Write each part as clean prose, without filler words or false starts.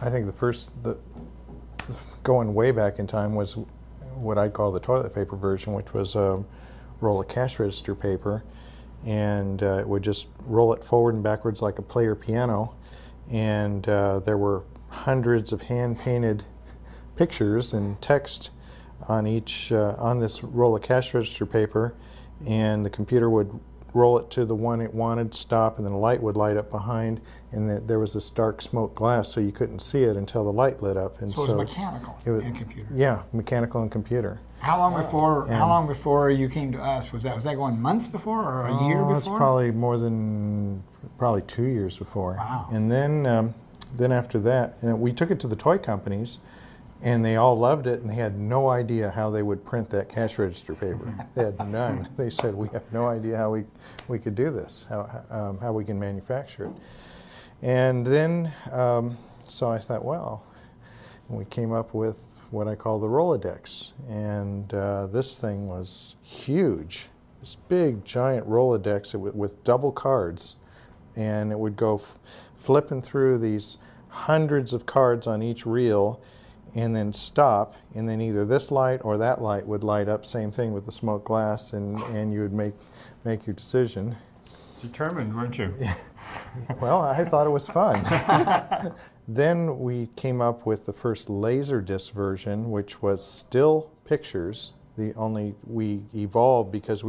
I think going way back in time was what I call the toilet paper version, which was a roll of cash register paper, and it would just roll it forward and backwards like a player piano, and there were hundreds of hand-painted pictures and text on each on this roll of cash register paper, and the computer would roll it to the one it wanted, stop, and then a light would light up behind, and there was this dark smoke glass, so you couldn't see it until the light lit up. And so it was mechanical and computer. Yeah, mechanical and computer. How long before? How long before you came to us? Was that going months before or a year before? It's probably more than 2 years before. Wow. And then after that, and we took it to the toy companies, and they all loved it, and they had no idea how they would print that cash register paper. They had none. They said, we have no idea how we could do this, how we can manufacture it. And then, so I thought, well, we came up with what I call the Rolodex. And this thing was huge, this big, giant Rolodex with double cards. And it would go flipping through these hundreds of cards on each reel, and then stop, and then either this light or that light would light up, same thing with the smoke glass, and you would make your decision. Determined, weren't you? Well, I thought it was fun. Then we came up with the first laserdisc version, which was still pictures. We evolved because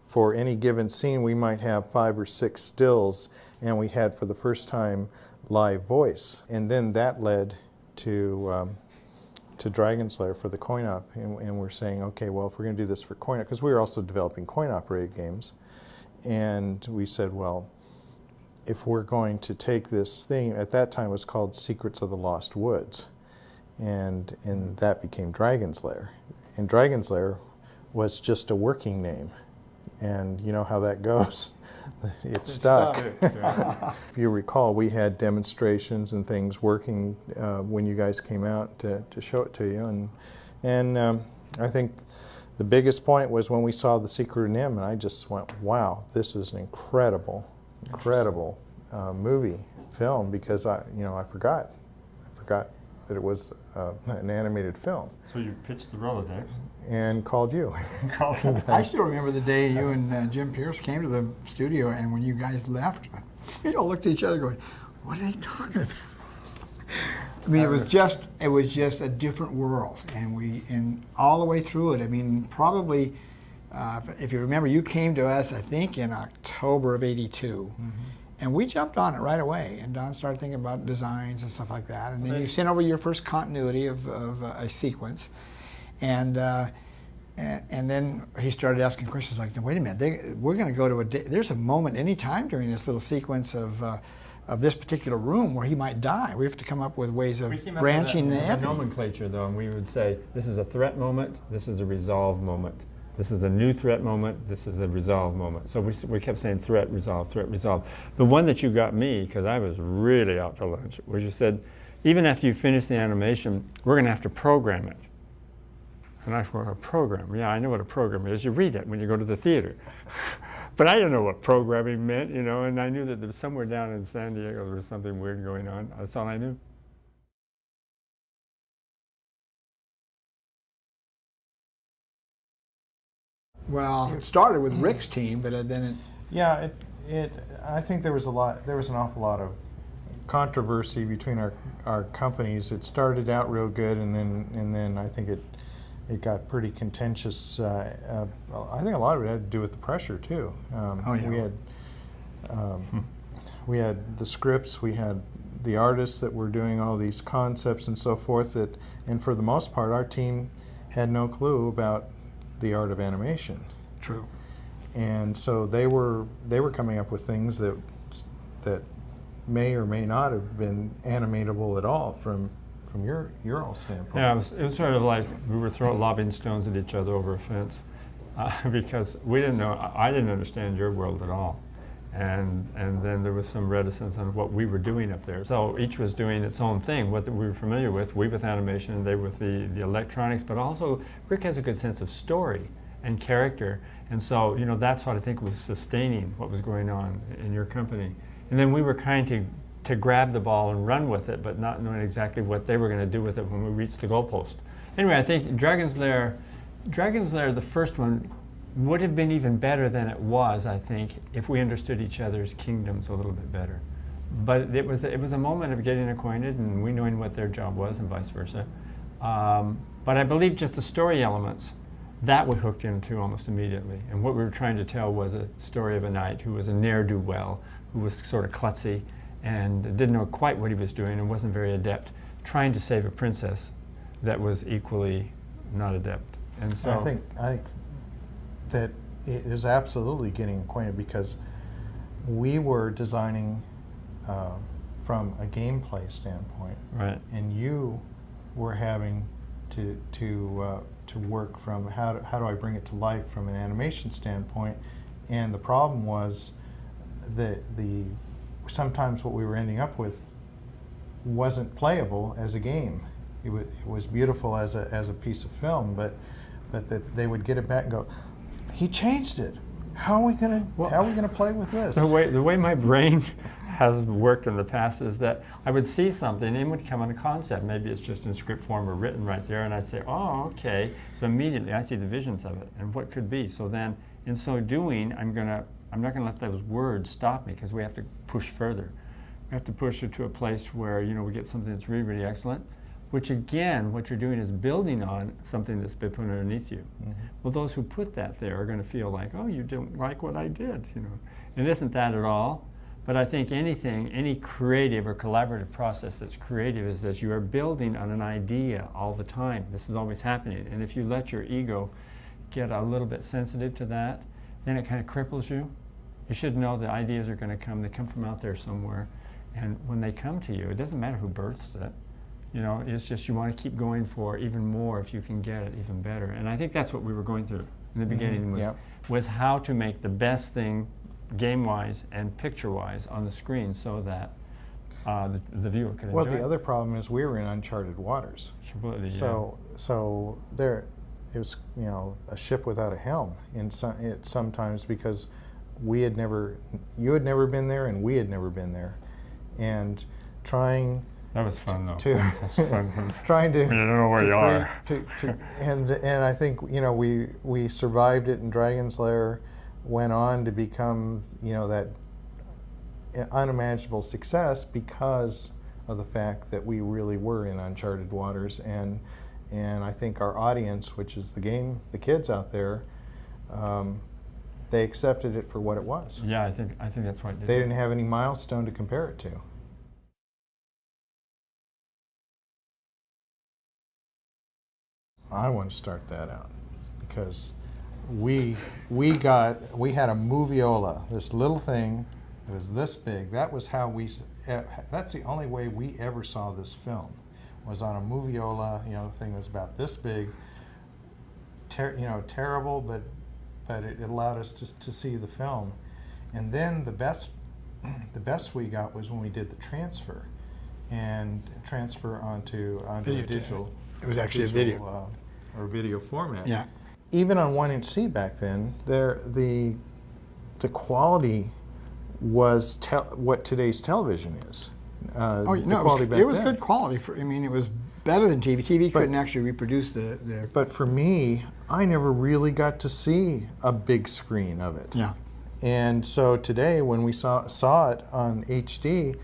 for any given scene, we might have 5 or 6 stills, and we had, for the first time, live voice. And then that led to Dragon's Lair for the coin-op, and we're saying, okay, well, if we're going to do this for coin-op, because we were also developing coin-operated games, and we said, well, if we're going to take this thing, at that time it was called Secrets of the Lost Woods, and that became Dragon's Lair. And Dragon's Lair was just a working name, and you know how that goes. It's stuck. If you recall, we had demonstrations and things working when you guys came out to show it to you, and I think the biggest point was when we saw The Secret of NIMH, and I just went, wow, this is an incredible movie film, because I forgot that it was an animated film. So you pitched the Rolodex. And called you. I still remember the day you and Jim Pierce came to the studio, and when you guys left, we all looked at each other going, what are they talking about? I mean, it was just a different world, and all the way through it. I mean, probably, if you remember, you came to us, I think, in October of '82. Mm-hmm. And we jumped on it right away, and Don started thinking about designs and stuff like that. And then you sent over your first continuity of a sequence, and then he started asking questions like, "Wait a minute, we're going to go to there's a moment any time during this little sequence of this particular room where he might die. We have to come up with ways of branching the nomenclature, though, and we would say this is a threat moment, this is a resolve moment. This is a new threat moment, this is a resolve moment. So we kept saying threat, resolve, threat, resolve. The one that you got me, because I was really out to lunch, was you said, even after you finish the animation, we're going to have to program it. And I thought, a program? Yeah, I know what a program is. You read it when you go to the theater. But I didn't know what programming meant, you know, and I knew that there was somewhere down in San Diego there was something weird going on. That's all I knew. Well, it started with Rick's team, but then it... Yeah, I think there was an awful lot of controversy between our companies. It started out real good, and then I think it got pretty contentious. I think a lot of it had to do with the pressure too. We had the scripts, we had the artists that were doing all these concepts and so forth. And for the most part, our team had no clue about the art of animation. True. And so they were coming up with things that may or may not have been animatable at all from your all standpoint. Yeah, it was sort of like we were lobbing stones at each other over a fence because we didn't know. I didn't understand your world at all, and then there was some reticence on what we were doing up there. So each was doing its own thing, what we were familiar with. We with animation, and they with the electronics. But also, Rick has a good sense of story and character, and so that's what I think was sustaining what was going on in your company. And then we were trying to to grab the ball and run with it, but not knowing exactly what they were going to do with it when we reached the goalpost. Anyway, I think Dragon's Lair, the first one, would have been even better than it was, I think, if we understood each other's kingdoms a little bit better. But it was a moment of getting acquainted and we knowing what their job was and vice versa. But I believe just the story elements, that we hooked into almost immediately. And what we were trying to tell was a story of a knight who was a ne'er-do-well, who was sort of klutzy and didn't know quite what he was doing and wasn't very adept, trying to save a princess that was equally not adept. And so I think that it is absolutely getting acquainted, because we were designing from a gameplay standpoint, right. and you were having to work from how do I bring it to life from an animation standpoint. And the problem was the sometimes what we were ending up with wasn't playable as a game. It was beautiful as a piece of film, but that they would get it back and go, he changed it. How are we gonna play with this? The way my brain has worked in the past is that I would see something and it would come on a concept. Maybe it's just in script form or written right there, and I'd say, oh, okay. So immediately I see the visions of it and what could be. So then, in so doing, I'm not gonna let those words stop me, because we have to push further. We have to push it to a place where we get something that's really, really excellent. Which again, what you're doing is building on something that's been put underneath you. Mm-hmm. Well, those who put that there are going to feel like, oh, you didn't like what I did, And it isn't that at all. But I think any creative or collaborative process that's creative is that you are building on an idea all the time. This is always happening. And if you let your ego get a little bit sensitive to that, then it kind of cripples you. You should know the ideas are going to come. They come from out there somewhere. And when they come to you, it doesn't matter who births it. It's just you want to keep going for even more if you can get it even better. And I think that's what we were going through in the beginning was how to make the best thing game-wise and picture-wise on the screen so that the viewer could enjoy Well, it. the other problem is we were in uncharted waters. Completely, So there, it was a ship without a helm sometimes, because you had never been there and we had never been there, and trying. That was fun, though. Trying to. I don't know where you are. And I think we survived it, and Dragon's Lair went on to become that unimaginable success because of the fact that we really were in uncharted waters, and I think our audience, which is the kids out there, they accepted it for what it was. Yeah, I think that's what they didn't have any milestone to compare it to. I want to start that out because we had a moviola, this little thing. It was this big. That was how that's the only way we ever saw this film, was on a moviola. The thing was about this big. Terrible, but it allowed us to see the film. And then the best we got was when we did the transfer onto a digital. It was actually a video. Or video format. Yeah. Even on 1-inch C back then, the quality was what today's television is. It was good quality. It was better than TV. TV couldn't actually reproduce the. But for me, I never really got to see a big screen of it. Yeah. And so today, when we saw it on HD,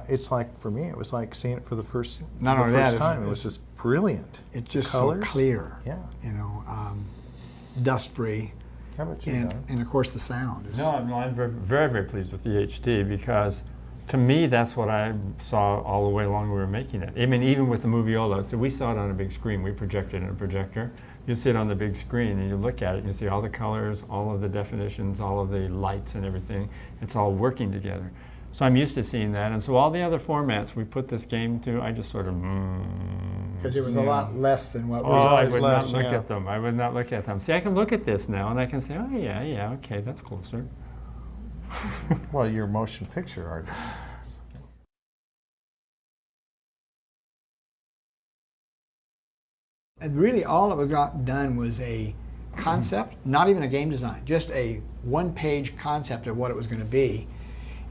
it's like, for me, it was like seeing it for the first time. It was just brilliant. It's just colors. So clear. Yeah. Dust free. How about you, Don? And of course the sound. I'm very, very, very pleased with the HD, because to me that's what I saw all the way along we were making it. Even with the moviola, so we saw it on a big screen. We projected in a projector. You sit on the big screen and you look at it and you see all the colors, all of the definitions, all of the lights and everything. It's all working together. So I'm used to seeing that, and so all the other formats we put this game to, I just sort of because it was a lot less than what was I always would less. not look at them. I would not look at them. See, I can look at this now, and I can say, oh yeah, okay, that's closer. Well, you're a motion picture artist. And really, all that was got done was a concept, not even a game design, just a one-page concept of what it was going to be.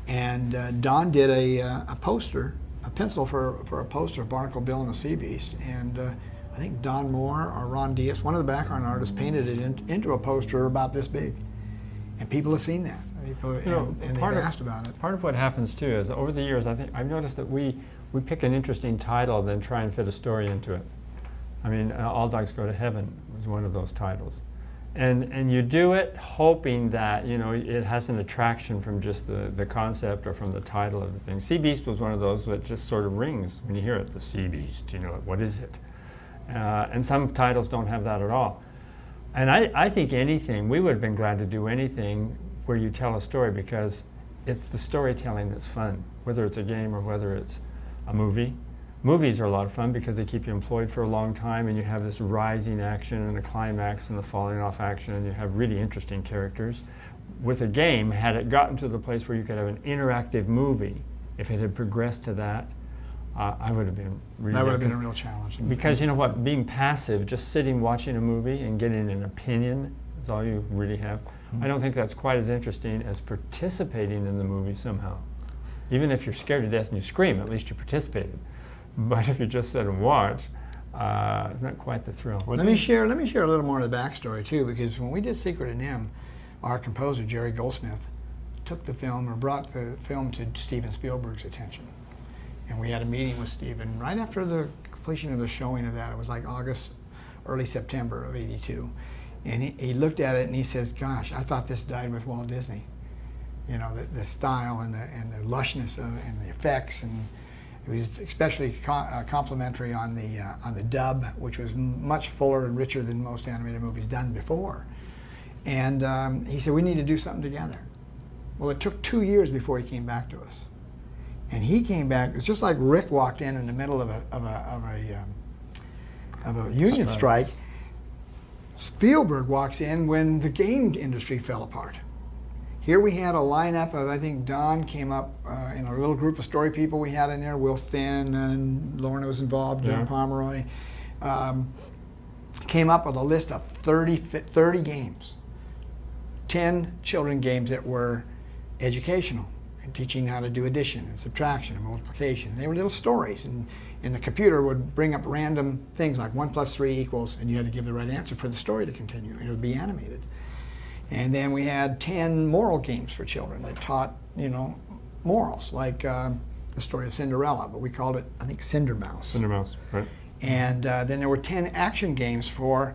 And Don did a poster, a pencil for a poster of Barnacle Bill and the Sea Beast. And I think Don Moore or Ron Diaz, one of the background artists, painted it into a poster about this big. And people have seen that. People, and they've asked about it. Part of what happens too is over the years, I think I've noticed that we pick an interesting title, then try and fit a story into it. I mean, All Dogs Go to Heaven was one of those titles. And you do it hoping that, you know, it has an attraction from just the concept or from the title of the thing. Sea Beast was one of those that just sort of rings when you hear it, the Sea Beast, you know, what is it? And some titles don't have that at all. And I think anything, we would have been glad to do anything where you tell a story, because it's the storytelling that's fun, whether it's a game or whether it's a movie. Movies are a lot of fun because they keep you employed for a long time, and you have this rising action and a climax and the falling off action, and you have really interesting characters. With a game, had it gotten to the place where you could have an interactive movie, if it had progressed to that, I would have been really... That would have been a real challenge. Because you know what, being passive, just sitting watching a movie and getting an opinion is all you really have. I don't think that's quite as interesting as participating in the movie somehow. Even if you're scared to death and you scream, at least you participated. But if you just sit and watch, it's not quite the thrill. Let me share a little more of the backstory too, because when we did Secret of NIMH, our composer Jerry Goldsmith took the film, or brought the film to Steven Spielberg's attention, and we had a meeting with Steven right after the completion of the showing of that. It was like August, early September of '82, and he looked at it and he says, "Gosh, I thought this died with Walt Disney. You know, the style and the lushness of it and the effects." And it was especially complimentary on the dub, which was much fuller and richer than most animated movies done before. And he said, "We need to do something together." Well, it took 2 years before he came back to us. And he came back. It's just like Rick walked in the middle of a union strike. Spielberg walks in when the game industry fell apart. Here we had a lineup of, I think Don came up in a little group of story people we had in there. Will Finn and Lorna was involved, John Pomeroy. Came up with a list of 30 games. 10 children games that were educational, and teaching how to do addition and subtraction and multiplication. They were little stories, and the computer would bring up random things like 1 + 3 =, and you had to give the right answer for the story to continue. It would be animated. And then we had 10 moral games for children that taught, you know, morals, like the story of Cinderella, but we called it, I think, Cindermouse. Cindermouse, right. And then there were 10 action games for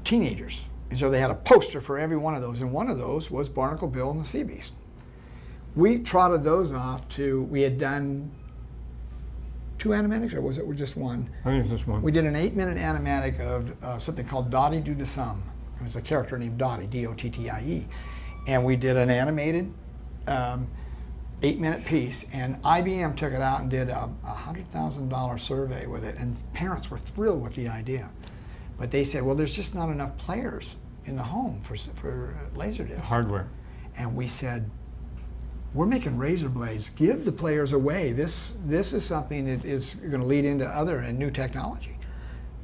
teenagers. And so they had a poster for every one of those, and one of those was Barnacle Bill and the Sea Beast. We trotted those off to, we had done 2 animatics, or was it just one? I think it's just one. We did an 8-minute animatic of something called Dottie Do the Sum. It was a character named Dottie, D-O-T-T-I-E. And we did an animated 8-minute piece, and IBM took it out and did a $100,000 survey with it, and parents were thrilled with the idea. But they said, well, there's just not enough players in the home for Laserdisc. Hardware. And we said, we're making razor blades. Give the players away. This is something that is going to lead into other and new technology.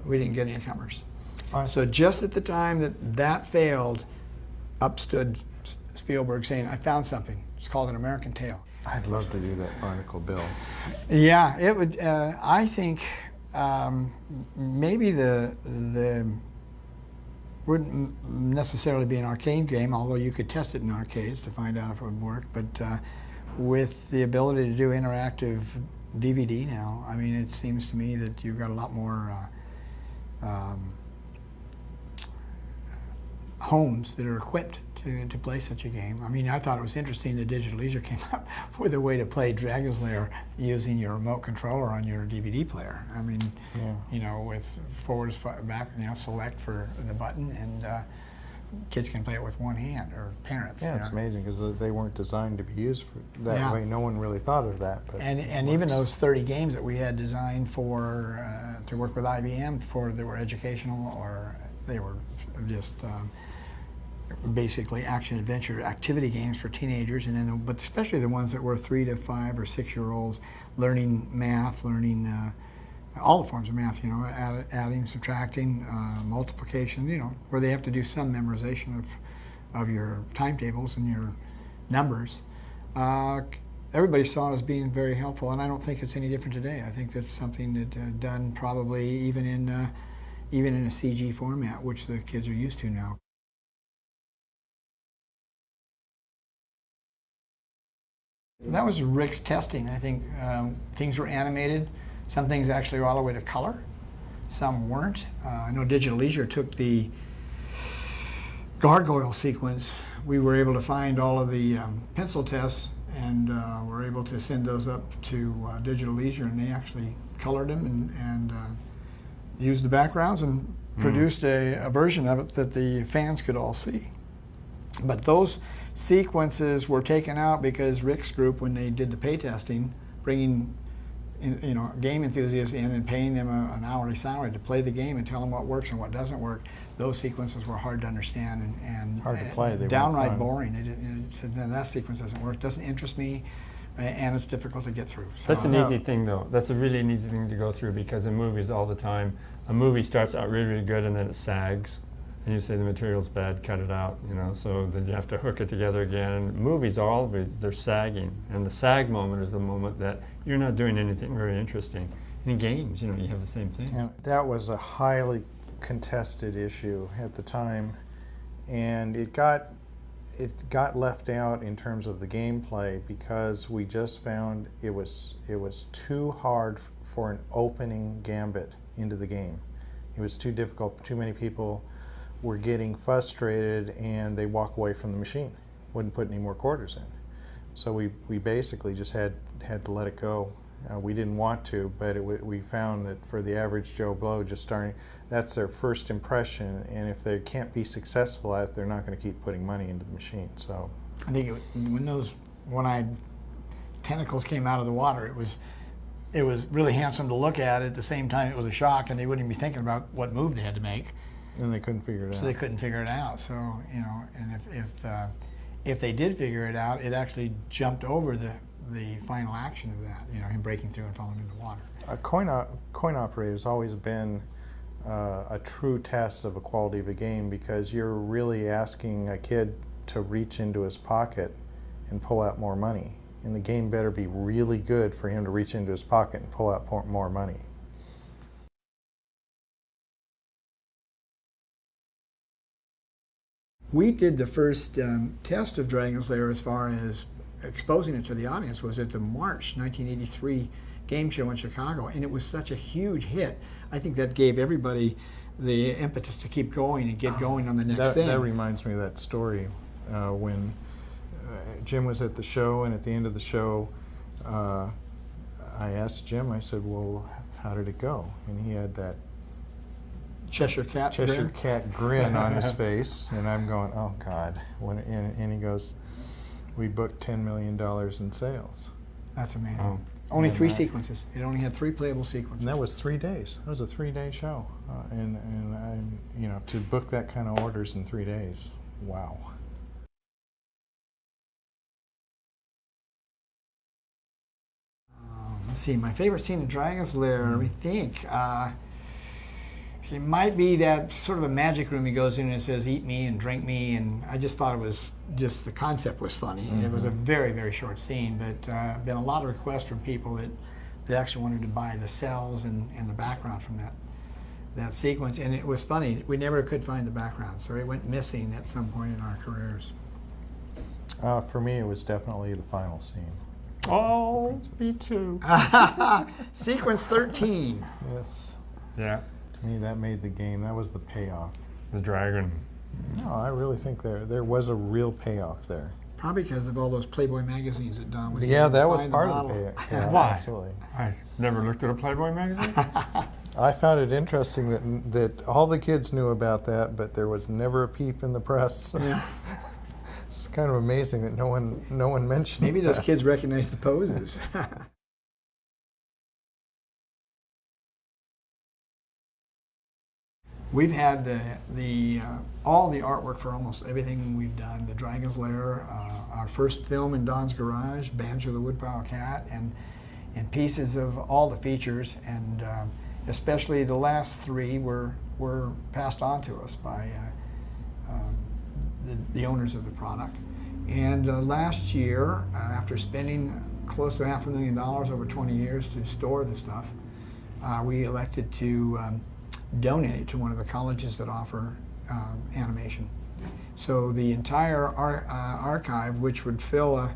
We didn't get any comers. So just at the time that failed, up stood Spielberg saying, I found something. It's called An American Tale. I'd love to do that Barnacle Bill. Yeah, it would. I think maybe the wouldn't necessarily be an arcade game, although you could test it in arcades to find out if it would work. But with the ability to do interactive DVD now, I mean, it seems to me that you've got a lot more homes that are equipped to play such a game. I mean, I thought it was interesting that Digital Leisure came up with a way to play Dragon's Lair using your remote controller on your DVD player. I mean, you know, with forward, back, you know, select for the button, and kids can play it with one hand, or parents. Yeah, it's amazing because they weren't designed to be used for that way. No one really thought of that. But and even those 30 games that we had designed for to work with IBM for, they were educational, or they were just basically action adventure activity games for teenagers, and then but especially the ones that were 3 to 5 or 6-year-olds learning math, learning all the forms of math, you know, adding, subtracting, multiplication, you know, where they have to do some memorization of your timetables and your numbers. Everybody saw it as being very helpful, and I don't think it's any different today. I think that's something that done probably even in a CG format, which the kids are used to now. That was Rick's testing. I think things were animated. Some things actually were all the way to color. Some weren't. I know Digital Leisure took the gargoyle sequence. We were able to find all of the pencil tests and were able to send those up to Digital Leisure, and they actually colored them and used the backgrounds and produced a version of it that the fans could all see. But those sequences were taken out because Rick's group, when they did the pay testing, bringing game enthusiasts in and paying them an hourly salary to play the game and tell them what works and what doesn't work, those sequences were hard to understand and hard to play. They downright boring. It said, no, that sequence doesn't work, doesn't interest me, and it's difficult to get through. So, that's an easy thing, though. That's a really easy thing to go through, because in movies all the time, a movie starts out really, really good and then it sags. And you say the material's bad, cut it out, so then you have to hook it together again. And movies are always, they're sagging. And the sag moment is the moment that you're not doing anything very interesting. In games, you have the same thing. And that was a highly contested issue at the time. And it got left out in terms of the gameplay because we just found it was too hard for an opening gambit into the game. It was too difficult, too many people were getting frustrated and they walk away from the machine, wouldn't put any more quarters in. So we basically just had to let it go. We didn't want to, but we found that for the average Joe Blow just starting, that's their first impression, and if they can't be successful at it, they're not going to keep putting money into the machine. So I think when those one-eyed tentacles came out of the water, it was really handsome to look at. At the same time, it was a shock, and they wouldn't even be thinking about what move they had to make. And they couldn't figure it out. So they couldn't figure it out. So and if they did figure it out, it actually jumped over the final action of that. Him breaking through and falling into the water. A coin operator has always been a true test of the quality of a game, because you're really asking a kid to reach into his pocket and pull out more money. And the game better be really good for him to reach into his pocket and pull out more money. We did the first test of Dragon's Lair as far as exposing it to the audience was at the March 1983 game show in Chicago, and it was such a huge hit. I think that gave everybody the impetus to keep going and get going on the next thing. That reminds me of that story when Jim was at the show, and at the end of the show, I asked Jim, I said, well, how did it go? And he had that Cheshire Cat grin on his face, and I'm going, oh God. And he goes, we booked $10 million in sales. That's amazing. Only 3 sequences. It only had 3 playable sequences. And that was 3 days. That was a 3-day show. And I, to book that kind of orders in 3 days, wow. Let's see, my favorite scene in Dragon's Lair, let me think. It might be that sort of a magic room he goes in and it says, eat me and drink me, and I just thought it was the concept was funny. It was a very, very short scene, but been a lot of requests from people that actually wanted to buy the cells and the background from that sequence, and it was funny. We never could find the background, so it went missing at some point in our careers. For me, it was definitely the final scene. Oh, me too. Sequence 13. Yes. Yeah. To me, that made the game. That was the payoff. The dragon. No, I really think there was a real payoff there. Probably because of all those Playboy magazines that Don was Yeah, using that to was find part the of the model. payoff. Why? Absolutely. I never looked at a Playboy magazine. I found it interesting that all the kids knew about that, but there was never a peep in the press. Yeah. It's kind of amazing that no one mentioned. Maybe those that. kids recognized the poses. We've had all the artwork for almost everything we've done. The Dragon's Lair, our first film in Don's Garage, Banjo the Woodpile Cat, and pieces of all the features, and especially the last 3 were passed on to us by the owners of the product. And last year, after spending close to $500,000 over 20 years to store the stuff, we elected to donate it to one of the colleges that offer animation. So the entire archive, which would fill a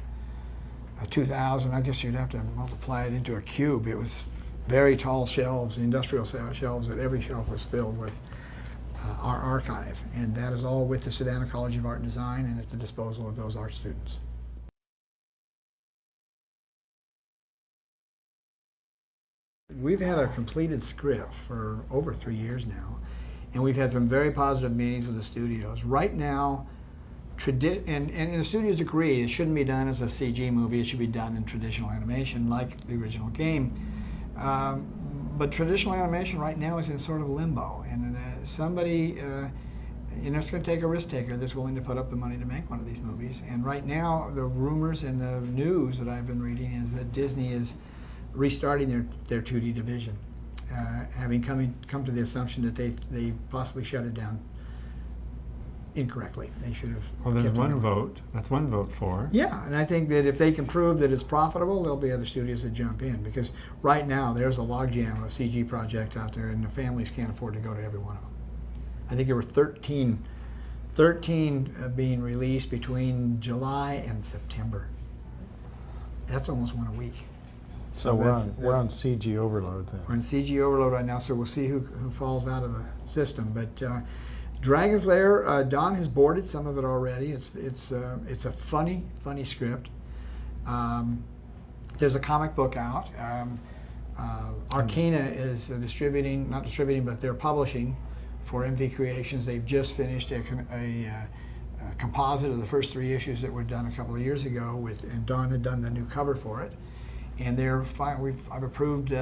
2,000, I guess you'd have to multiply it into a cube. It was very tall shelves, industrial shelves, that every shelf was filled with our archive. And that is all with the Savannah College of Art and Design and at the disposal of those art students. We've had a completed script for over 3 years now, and we've had some very positive meetings with the studios. Right now, and the studios agree it shouldn't be done as a CG movie, it should be done in traditional animation like the original game. But traditional animation right now is in sort of limbo, and somebody, it's going to take a risk taker that's willing to put up the money to make one of these movies. And right now, the rumors and the news that I've been reading is that Disney is restarting their 2D division, having come to the assumption that they possibly shut it down incorrectly. They should have. Well, there's one vote. That's one vote for. Yeah, and I think that if they can prove that it's profitable, there'll be other studios that jump in, because right now there's a logjam of CG projects out there, and the families can't afford to go to every one of them. I think there were 13 being released between July and September. That's almost one a week. So we're on CG overload then. We're on CG overload right now, so we'll see who falls out of the system. But Dragon's Lair, Don has boarded some of it already. It's a funny script. There's a comic book out. Arcana is not distributing, but they're publishing for MV Creations. They've just finished a composite of the first 3 issues that were done a couple of years ago, and Don had done the new cover for it. And I've approved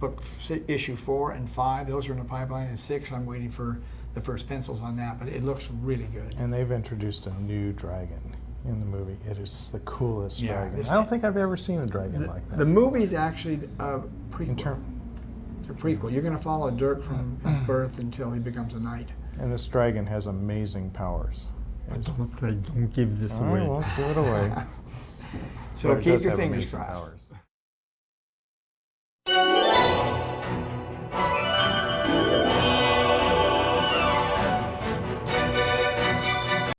book issue 4 and 5. Those are in the pipeline, and 6 I'm waiting for the first pencils on that, but it looks really good. And they've introduced a new dragon in the movie. It is the coolest dragon. I don't think I've ever seen a dragon like that. The movie's actually a prequel. It's a prequel. You're going to follow Dirk from birth until he becomes a knight. And this dragon has amazing powers. Don't give this away. I won't give it away. So keep your fingers crossed.